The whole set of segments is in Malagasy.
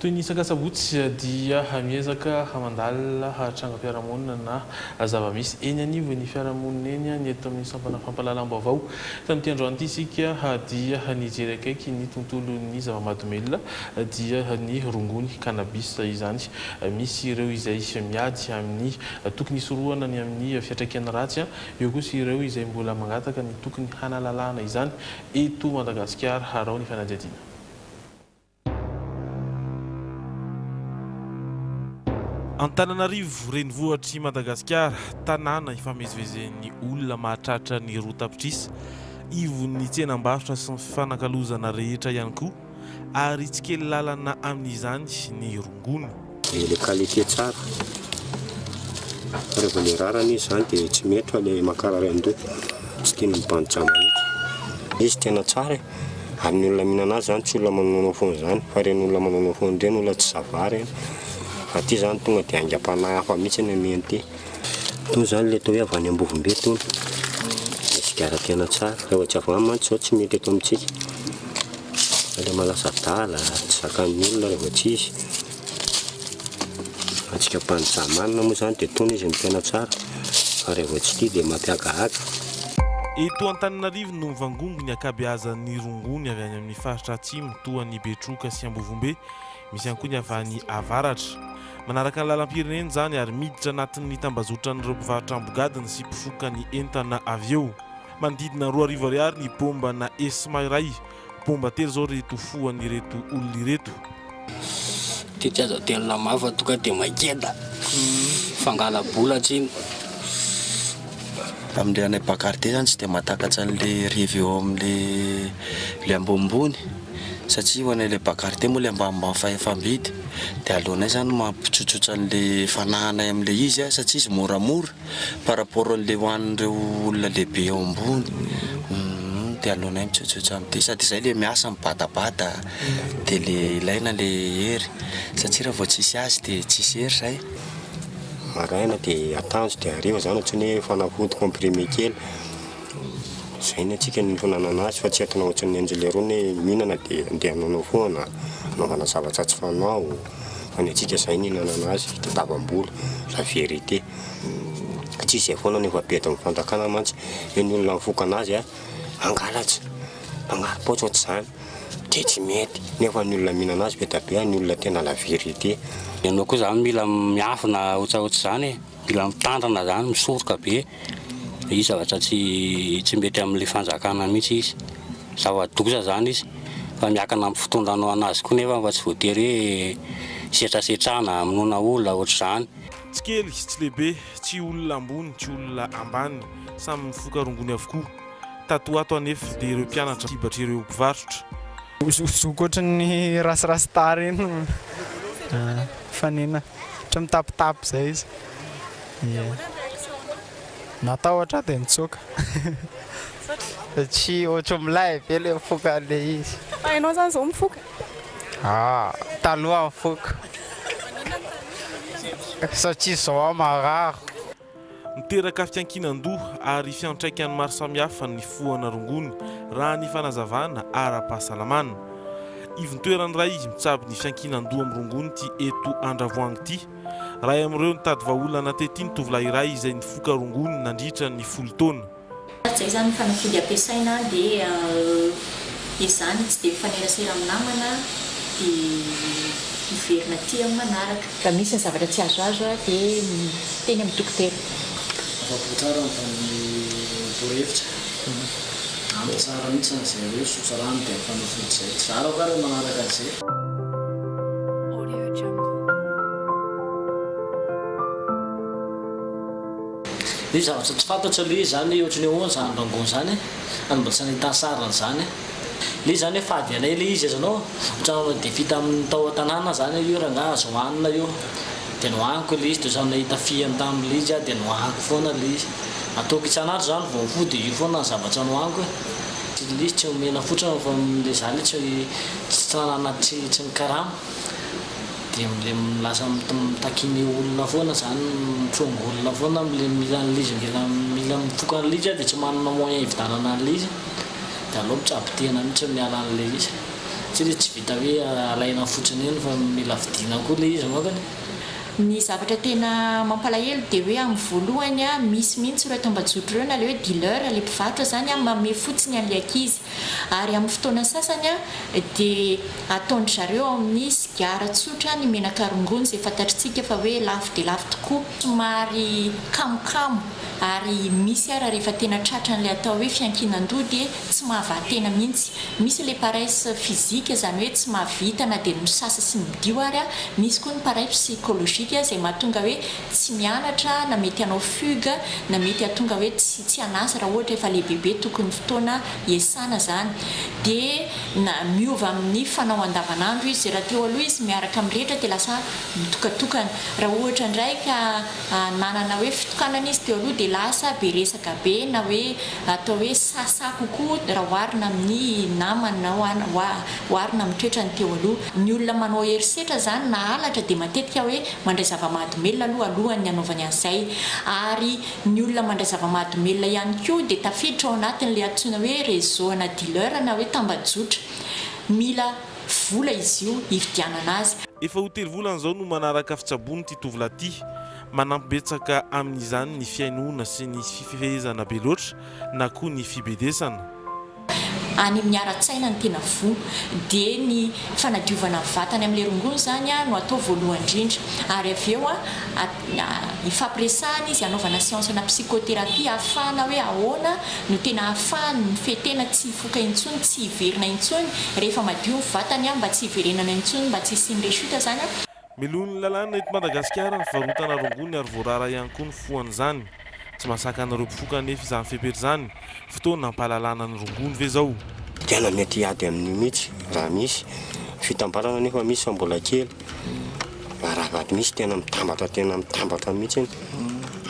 Toy ny isaka-sabotsy dia miezaka hamandalina trangam-piarahamonina na zava-misy eny anivon'ny fiarahamonina eny ny eto amin'ny sampana fampalalam-baovao. Tamin'ity androany ity isika dia nijery akaiky ny tontolon'ny zava-mahadomelina dia ny rongony cannabis izany. Misy ireo izay miady amin'ny tokony hisorohana ny amin'ny fiantraikany ratsy, eo kosa ireo izay mbola mangataka ny tokony hanalalahana izany eto Madagasikara arao ny fanadihadiana. Antananarivo renivohitry Madagasikara, tanàna ifamezivezen'ny olona mahatratra ny roa tapitrisa, ivon'ny tsenam-barotra sy ny fanakalozana rehetra ihany koa, ary tsy kely lalana amin'izany ny rongony. Le qualité tsara. Rehefa le rarany izy zany dia tsy mety fa le makararain-doha tsy tiany mibantsama mihitsy. Izy tena tsara ary ny olona mihinana azy zany tsy olona manao foana zany, fa reny olona manao foana reny olona tsy zavary. Aty zany tonga dia angam-panahy hafa mihitsy ny amiany ity. Toy zany le atao hoe avy any Ambovombe tony. Sigara tena tsara. Rehefa tsy avy any mantsy zao tsy mety eto amintsika. Le malasa dala, tsy zakan'ny olona rehefa tsy izy. Antsika mpanjamanina moa zany dia tony izy ny tena tsara. Fa rehefa tsy tia dia mampiagaga. Eto Antananarivo no mivangongo ny ankabeazan'ny rongony avy any amin'ny faritra atsimo toa ny Betroka sy Ambovombe. Misy ihany koa ny avy any Avaratra. Manaraka ny lalam-pirenena zany ary miditra anatin'ny tambazotran'ireo mpivarotra ambogadiny sy mpifoka ny entana avy eo. Manodidina 2,000 ariary ny bomba na esma iray. Bomba telo zao reto foan'ireto olona ireto. Ty azo tena mava tonga dia makeda. Fangala-bolatsy iny. Amin'ilay anay Bakarte zany tsy dia mahatakatra an'ilay rivo eo amin'ilay ambonimbony. Satria ho an'ilay Bakarte moa ilay ambanimbany fahefa-mividy dia alohanay zany mampitsotsotra an'ilay fanahinay amin'ilay izy satria izy moramora par rapport an'ilay hoanin'ireo olona lehibe eo ambony. Dia alohanay mitsotsotra amin'ity sady izay ilay miasa mibatabata dia ilay ilaina ilay hery satria raha vao tsisy azy dia tsisy hery izay. Maraina dia atanjo dia hariva zany ohatran'ny hoe fanafody comprimé kely. Izay ny antsika ny fihinanana azy fa tsy atao ohatran'ny anjelerony mihinana dia andeha hanao foana, anaovana zavatra tsy fanao. Fa ny antsika izay ny hihinanana azy tadavam-bola, la vérité. Tsy izay foana nefa be eto amin'ny fanjakana mantsy hoe ny olona mifoka anazy angalatra, mangaro-paotra ohatr'izany dia tsy mety. Nefa ny olona mihinana azy be da be ny olona tena la vérité. Ianao koa zany mila miafina ohatrohatr'izany, mila mitandrina zany, misoroka be. Izy zavatra tsy mety amin'ilay fanjakana mihitsy izy. Zava-doza zany izy. Fa miakana amin'ny fitondranao anazy koa nefa fa tsy voatery hoe setrasetrana, hamonoana olona ohatr'izany. Tsy kely, tsy lehibe, tsy olona ambony, tsy olona ambany, samy mifoka rongony avokoa. Tato ato anefa dia ireo mpianatra tibatra ireo mpivarotra. Zoko ohatran'ny rasirasta reny fanena ohatra mitapitapy izay izy. Natao ohatra dia nitsoaka. Tsy ohatra milay be ilay mifoka an'ilay izy. Ianao zany izao mifoka? Taloha mifoka. Satria izao marary. Miteraka fiankinan-doha ary fiantraikany maro samihafa ny foana rongony raha ny fanazavana ara-pahasalamana. Ivon-toerany iray mitsabo ny fiankinan-doha amin'ny rongony ty eto Andravoahangy ity. Ray amin'ireo nitady vahaolana tety ny tovolahy iray izay nifoka rongony nandritra ny 10 taona. Zay zany fanafody ampiasaina dia izany tsy dia mifanerasera amin'ny namana dia miverina aty amin'ny manaraka. Raha misy ny zavatra tsy azoazo dia teny amin'ny dokotera. Tsara amin'ny torohevitra. Ampy tsara mihitsy izay hoe sosa rano dia fanafody izay. Tsara ka raha manaraka an'izay. Ny zavatra tsy fantatra ilay zany ohatran'ny hoe zany rangony zany any mbola tsy nahita sarany zany. Ilay zany hoe fady anay ilay izy azanao ohatran'ny dia vita amin'ny tao an-tanàna zany io rangaha azo hohanina io. Dia nohaniko ilay izy dia zany nahita fiany tamin'ilay izy dia nohaniko foana ilay izy. Ataoko isan'andro zany vao mifody io foana ny zavatra nohaniko. Ilay izy tsy omena fotsiny fa ilay zany tsy tanàna tsy mikarama. Dia lasa mitakiny olona foana zany, mitrongo olona foana mila izy mila mifoka an'ilay izy dia tsy manana moyen hividanana an'ilay izy. Dia aleo mitsabo tena mihitsy miala an'ilay izy. tsy le tsy vita hoe alaina fotsiny eny fa mila vidina koa le izy makany. Ny zavatra tena mampalahelo dia hoe amin'ny voalohany misy mihitsy ireo tambajotro ireo na le hoe dealer le mpivarotra zany manome fotsiny an'le ankizy, ary amin'ny fotoana sasany dia ataony zareo amin'ny sigara tsotra ny menaka rongony izay fantatritsika fa hoe lafo dia lafo tokoa, somary kamokamo, ary misy ara rehefa tena tratran'le atao hoe fiankinan-doha dia tsy mahavatena mihitsy. Misy le paresse physique zany hoe tsy mahavita na dia misasa sy midio ary misy koa ny paresse psychologique izay mahatonga hoe tsy mianatra na mety hanao fugue na mety hahatonga hoe tsy hanasa raha ohatra efa lehibebe tokony fotoana iasana zany. Dia na miova amin'ny fanao andavanandro izy, raha teo aloha izy miaraka amin'rehetra dia lasa mitokatokana. Raha ohatra indray ka nanana hoe fitokanana izy teo aloha dia lasa be resaka be na hoe atao hoe sasa kokoa raha oharina amin'ny namany na oharina amin'ny toetrany teo aloha. Ny olona manao herisetra zany na halatra dia matetika hoe mandray zava-mahadomelina aloha alohan'ny anaovany an'izay, ary ny olona mandray zava-mahadomelina ihany koa dia tafiditra ao anatin'le antsoina hoe réseau ana dealer na hoe tambajotra. Mila vola izy io hividianana azy. Efa ho telo volana izao no manaraka fitsabony ity tovolahy ity, manampibetsaka amin'izany ny fiainoana sy ny fifehezana be loatra na koa ny fibedesana. Any amin'ny ara-tsaina ny tena vo, dia ny fanadiovana vatany amin'le rongony zany no atao voalohany indrindra, ary avy eo ifampiresahana izy anaovana séance na psychothérapie ahafahana hoe ahoana no tena ahafahany mifetena tsy hifoka intsony, tsy hiverina intsony rehefa madio ny vatany mba tsy hiverenana intsony, mba tsy hisiany resota zany. Milony lalàna eto Madagasikara ny varotana rongony ary voarara ihany koa ny foan'izany. Tsy mahasaka anareo mpifoka nefa izany fepery izany, fotoana hampalalana ny rongony ve zao. Tena mety hiady amin'io mihitsy raha misy fitambarana nefa misy fa mbola kely. Raha misy tena mitambatra mihitsy iny.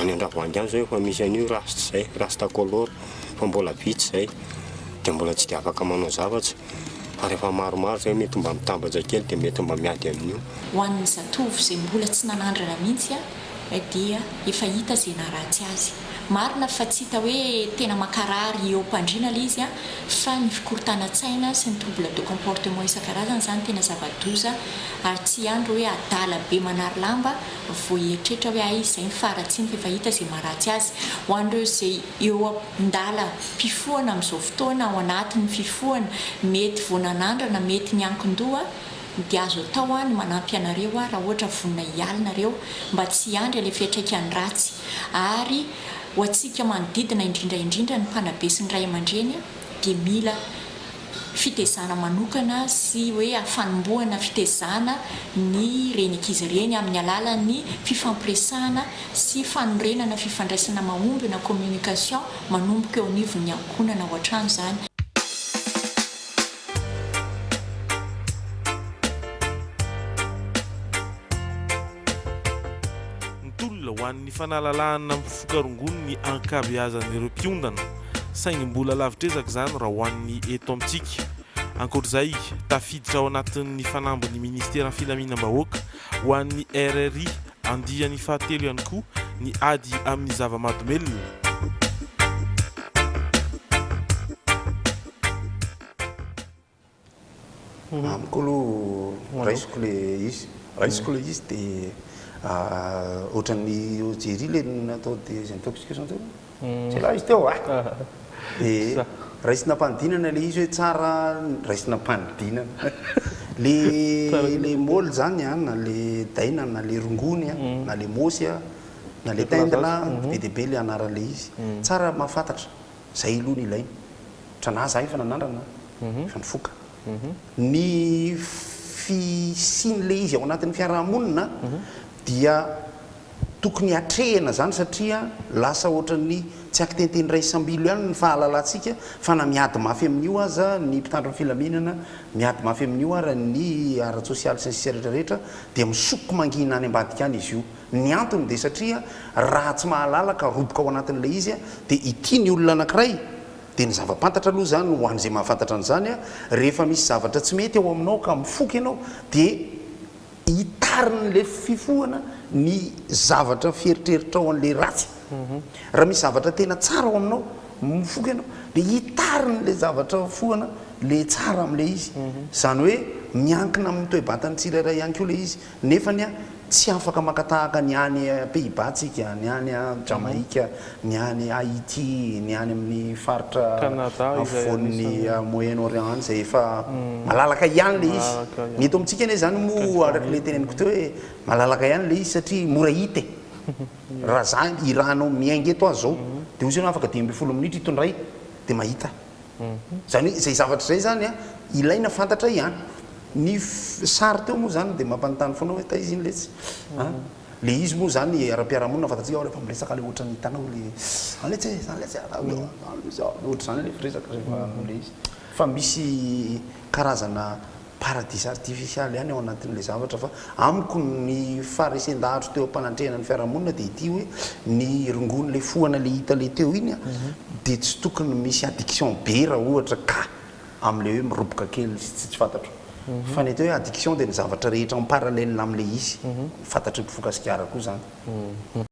Any Andravoahangy any zao efa misy an'io rasta zay, rasta color fa mbola vitsy zay dia mbola tsy dia afaka manao zavatra. Fa rehefa maromaro zay mety mba mitambatra kely dia mety mba miady amin'io. Ho an'ny zatovo izay mbola tsy nanandrana mihitsy dia efa hita izay naharatsy azy. Marina fa tsy hita hoe tena makarary eo am-pandriana ilay izy fa ny fikorontanan-tsaina sy ny trouble de comportement isan-karazany zany tena zava-doza, ary tsy ihany hoe adala be manary lamba vao hieritreritra hoe ay izay ny faratsiny fa efa hita izay maharatsy azy. Ho an'ireo izay eo am-dala mpifohana amin'izao fotoana ao anatin'ny fifohana, mety vao nanandrana mety niankin-doha, dia azo atao ny manampy anareo raha ohatra vonina hialinareo mba tsy hiandry ilay fiantraikany ratsy. Ary ho antsika manodidina indrindra ny mpanabe sy ny ray aman-dreny dia mila fitezana manokana sy hoe afanombohana fitezana ny reny ankizy ireny amin'ny alalan'ny fifampiresahana sy fanorenana fifandraisana mahomby na communication manomboka eo anivon'ny ankonana ao an-trano zany. Ho an'ny fanalalahana mifoka rongony ny ankabeazan'ireo mpiondana, saingy mbola lavitrezaka izany raha ho an'ny eto amintsika. Ankoatr'izay tafiditra ao anatin'ny fanambon'ny ministera ny filaminam-bahoaka ho an'ny RRI andiany fahatelo ihany koa ny ady amin'ny zava-mahadomelina. Amiko aloha raisiko le izy dia ohatran'ny jery le natao désintoxication teo tsy la izy teo dia raisina mpanodinana le izy hoe tsara raisina mpanodinana le moly zany na le daina na le rongony na le mosy na le tendla be dia be le anaran'le izy tsara mahafantatra zay aloha ny ilaina tranahy zay fa nanandrana fa nifoka ny fisin'le izy ao anatin'ny fiarahamonina dia tokony atrehana zany satria lasa ohatran'ny tsy akitenteny ray isam-bilo ihany ny fahalalantsika fa na miady mafy amin'io aza ny mpitandro ny filaminana miady mafy amin'io ara ny ara-tsosialy sy ny sisa rehetrarehetra dia misoko mangina any ambadika any izy io. Ny antony dia satria raha tsy mahalalaka roboka ao anatin'le izy dia ity ny olona anankiray dia ny zava-pantatra aloha zany ho an'izay mahafantatra an'izany rehefa misy zavatra tsy mety ao aminao ka mifoky ianao dia hitariny fifohana ny zavatra fieritreritra ao an'le ratsy. Raha misy zavatra tena tsara ao aminao mifoky ianao dia hitariny le zavatra fohana le tsara am'le izy zany hoe miankina amin'ny toe-batany tsirairay ihany koa le izy nefany a tsy afaka makatahaka ny any Pays-Bas tsika ny any Jamaïque ny any Haïti ny any amin'ny faritra afovoan'ny Moyen-Orient zay efa malalaka ihany le izy ny eto amintsika anie zany mo araka le teneniko teo hoe malalaka ihany le izy satria mora hita raha zany irahanao miainga eto azy zao dia ozy ianao afaka 12 minitra hitondray dia mahita zany hoe zay zavatra zay zany a ilaina fantatra ihany ny sary teo moa zany dia mampanontany foana hoe ta izy iny letsy le izy moa zany ara-piarahamonina fantatsika rehefa miresaka le ohatran'ny hitanao le aletsy zany ohatr' zany le firesaka rehefa le izy fa misy karazana paradis artificial ihany ao anatin'le zavatra fa amiko ny faharesen-dahatra teo ampanantrehana ny fiarahamonina dia ity hoe ny rongony le foana le hita le teo iny a dia tsy tokony misy addiction be raha ohatra ka am'le hoe miroboka kely tsy fantatro fa ny teo hoe addiction dia ny zavatra rehetra miparalelina am'le izy fantatry mpifokasikara koa zany